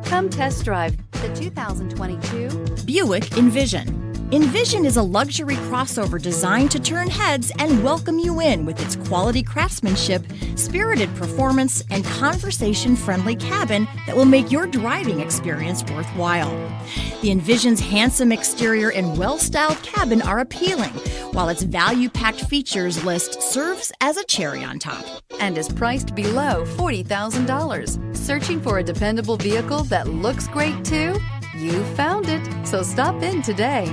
Come test drive the 2022 Buick Envision. Envision is a luxury crossover designed to turn heads and welcome you in with its quality craftsmanship, spirited performance, and conversation-friendly cabin that will make your driving experience worthwhile. The Envision's handsome exterior and well-styled cabin are appealing, while its value-packed features list serves as a cherry on top. and is priced below $40,000. Searching for a dependable vehicle that looks great too? You found it, so stop in today.